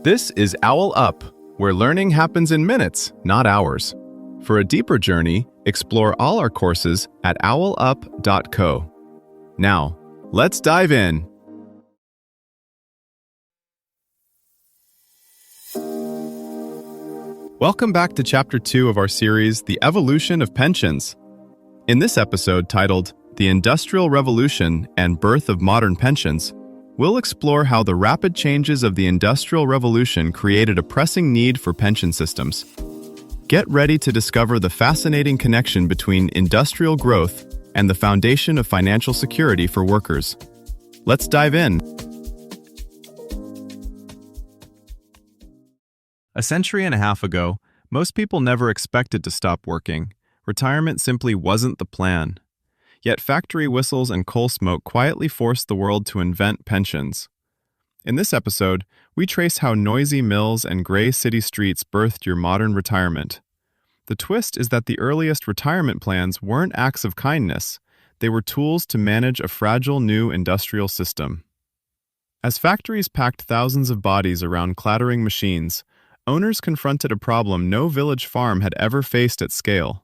This is OwlUp, where learning happens in minutes, not hours. For a deeper journey, explore all our courses at owlup.co. Now, let's dive in. Welcome back to Chapter 2 of our series, The Evolution of Pensions. In this episode titled, The Industrial Revolution and Birth of Modern Pensions, we'll explore how the rapid changes of the Industrial Revolution created a pressing need for pension systems. Get ready to discover the fascinating connection between industrial growth and the foundation of financial security for workers. Let's dive in. A century and a half ago, most people never expected to stop working. Retirement simply wasn't the plan. Yet factory whistles and coal smoke quietly forced the world to invent pensions. In this episode, we trace how noisy mills and gray city streets birthed your modern retirement. The twist is that the earliest retirement plans weren't acts of kindness. They were tools to manage a fragile new industrial system. As factories packed thousands of bodies around clattering machines, owners confronted a problem no village farm had ever faced at scale.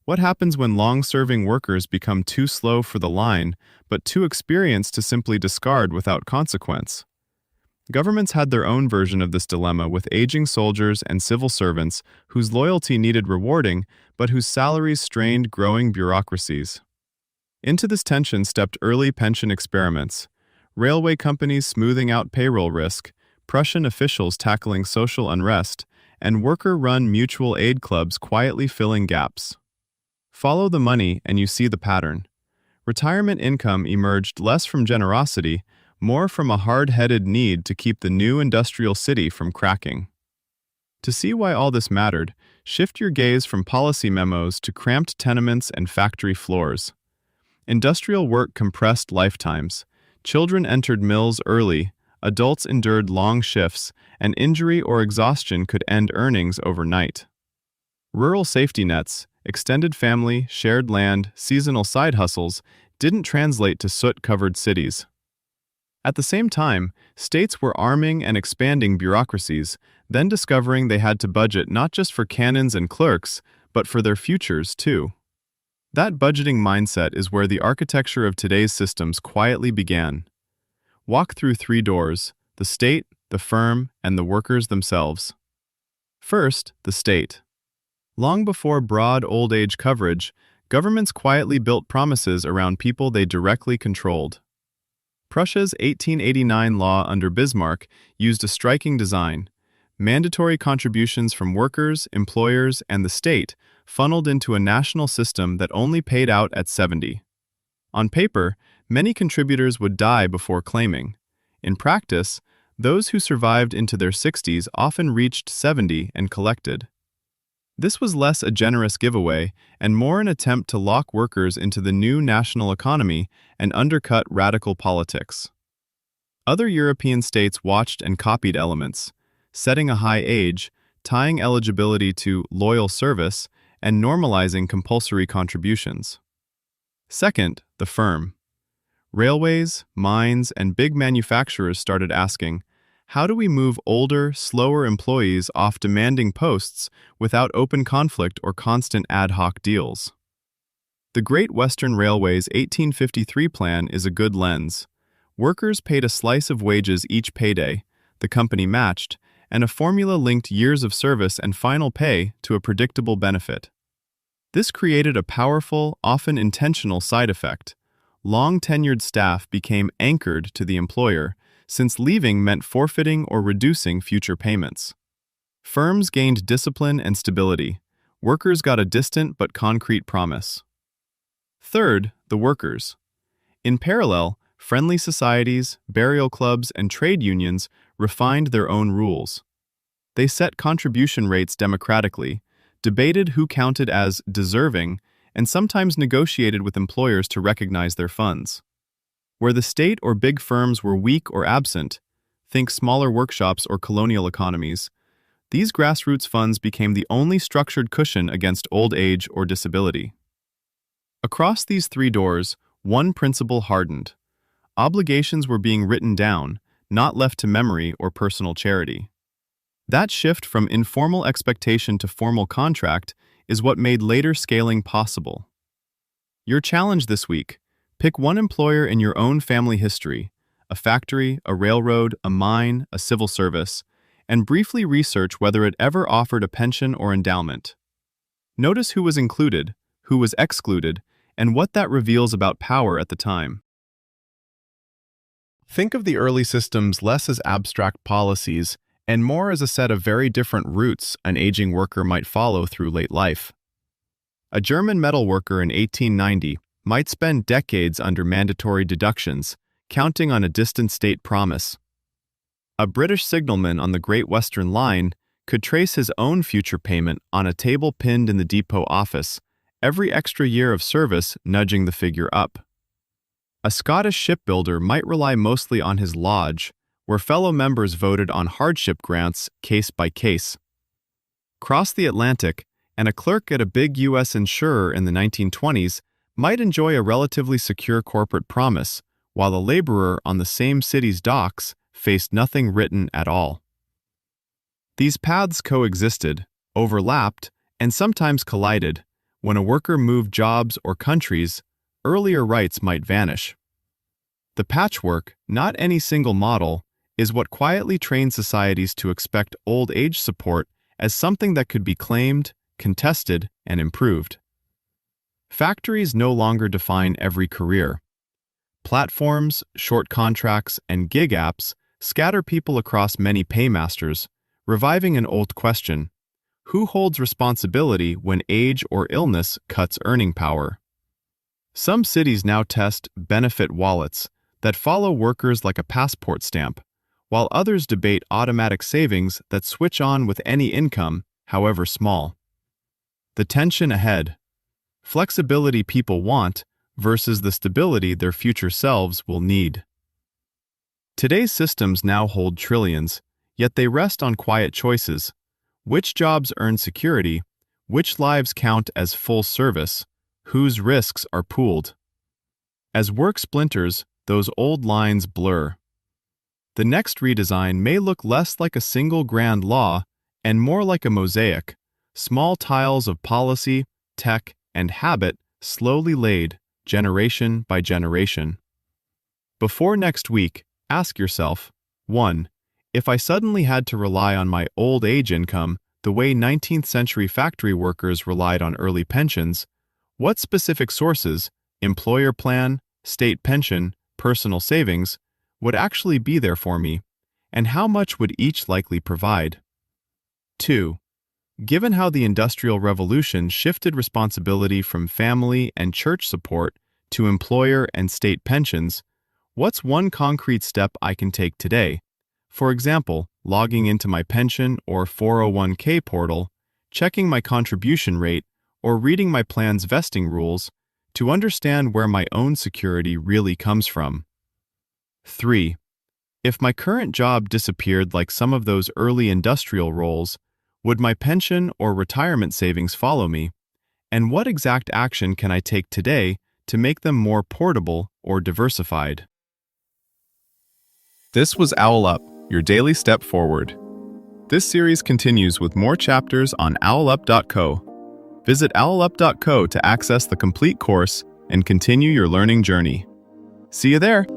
What happens when long-serving workers become too slow for the line, but too experienced to simply discard without consequence? Governments had their own version of this dilemma with aging soldiers and civil servants whose loyalty needed rewarding, but whose salaries strained growing bureaucracies. Into this tension stepped early pension experiments, railway companies smoothing out payroll risk, Prussian officials tackling social unrest, and worker-run mutual aid clubs quietly filling gaps. Follow the money and you see the pattern. Retirement income emerged less from generosity, more from a hard-headed need to keep the new industrial city from cracking. To see why all this mattered, shift your gaze from policy memos to cramped tenements and factory floors. Industrial work compressed lifetimes. Children entered mills early, adults endured long shifts, and injury or exhaustion could end earnings overnight. Rural safety nets, extended family, shared land, seasonal side hustles didn't translate to soot-covered cities. At the same time, states were arming and expanding bureaucracies, then discovering they had to budget not just for cannons and clerks, but for their futures too. That budgeting mindset is where the architecture of today's systems quietly began. Walk through three doors: the state, the firm, and the workers themselves. First, the state. Long before broad old age coverage, governments quietly built promises around people they directly controlled. Prussia's 1889 law under Bismarck used a striking design. Mandatory contributions from workers, employers, and the state funneled into a national system that only paid out at 70. On paper, many contributors would die before claiming. In practice, those who survived into their 60s often reached 70 and collected. This was less a generous giveaway and more an attempt to lock workers into the new national economy and undercut radical politics. Other European states watched and copied elements, setting a high age, tying eligibility to loyal service, and normalizing compulsory contributions. Second, the firm. Railways, mines, and big manufacturers started asking, how do we move older, slower employees off demanding posts without open conflict or constant ad hoc deals? The Great Western Railway's 1853 plan is a good lens. Workers paid a slice of wages each payday, the company matched, and a formula linked years of service and final pay to a predictable benefit. This created a powerful, often intentional side effect. Long-tenured staff became anchored to the employer, since leaving meant forfeiting or reducing future payments. Firms gained discipline and stability. Workers got a distant but concrete promise. Third, the workers. In parallel, friendly societies, burial clubs, and trade unions refined their own rules. They set contribution rates democratically, debated who counted as deserving, and sometimes negotiated with employers to recognize their funds. Where the state or big firms were weak or absent, think smaller workshops or colonial economies, these grassroots funds became the only structured cushion against old age or disability. Across these three doors, one principle hardened. Obligations were being written down, not left to memory or personal charity. That shift from informal expectation to formal contract is what made later scaling possible. Your challenge this week: pick one employer in your own family history, a factory, a railroad, a mine, a civil service, and briefly research whether it ever offered a pension or endowment. Notice who was included, who was excluded, and what that reveals about power at the time. Think of the early systems less as abstract policies and more as a set of very different routes an aging worker might follow through late life. A German metal worker in 1890 might spend decades under mandatory deductions, counting on a distant state promise. A British signalman on the Great Western Line could trace his own future payment on a table pinned in the depot office, every extra year of service nudging the figure up. A Scottish shipbuilder might rely mostly on his lodge, where fellow members voted on hardship grants case by case. Cross the Atlantic, and a clerk at a big U.S. insurer in the 1920s might enjoy a relatively secure corporate promise, while a laborer on the same city's docks faced nothing written at all. These paths coexisted, overlapped, and sometimes collided. When a worker moved jobs or countries, earlier rights might vanish. The patchwork, not any single model, is what quietly trained societies to expect old age support as something that could be claimed, contested, and improved. Factories no longer define every career. Platforms, short contracts, and gig apps scatter people across many paymasters, reviving an old question: who holds responsibility when age or illness cuts earning power? Some cities now test benefit wallets that follow workers like a passport stamp, while others debate automatic savings that switch on with any income, however small. The tension ahead: flexibility people want versus the stability their future selves will need. Today's systems now hold trillions, yet they rest on quiet choices. Which jobs earn security? Which lives count as full service? Whose risks are pooled? As work splinters, those old lines blur. The next redesign may look less like a single grand law and more like a mosaic, small tiles of policy, tech, and habit slowly laid, generation by generation. Before next week, ask yourself: 1. If I suddenly had to rely on my old age income the way 19th century factory workers relied on early pensions, what specific sources, employer plan, state pension, personal savings, would actually be there for me, and how much would each likely provide? 2. Given how the Industrial Revolution shifted responsibility from family and church support to employer and state pensions, what's one concrete step I can take today? For example, logging into my pension or 401k portal, checking my contribution rate, or reading my plan's vesting rules to understand where my own security really comes from. 3. If my current job disappeared like some of those early industrial roles, would my pension or retirement savings follow me? And what exact action can I take today to make them more portable or diversified? This was OwlUp, your daily step forward. This series continues with more chapters on OwlUp.co. Visit OwlUp.co to access the complete course and continue your learning journey. See you there!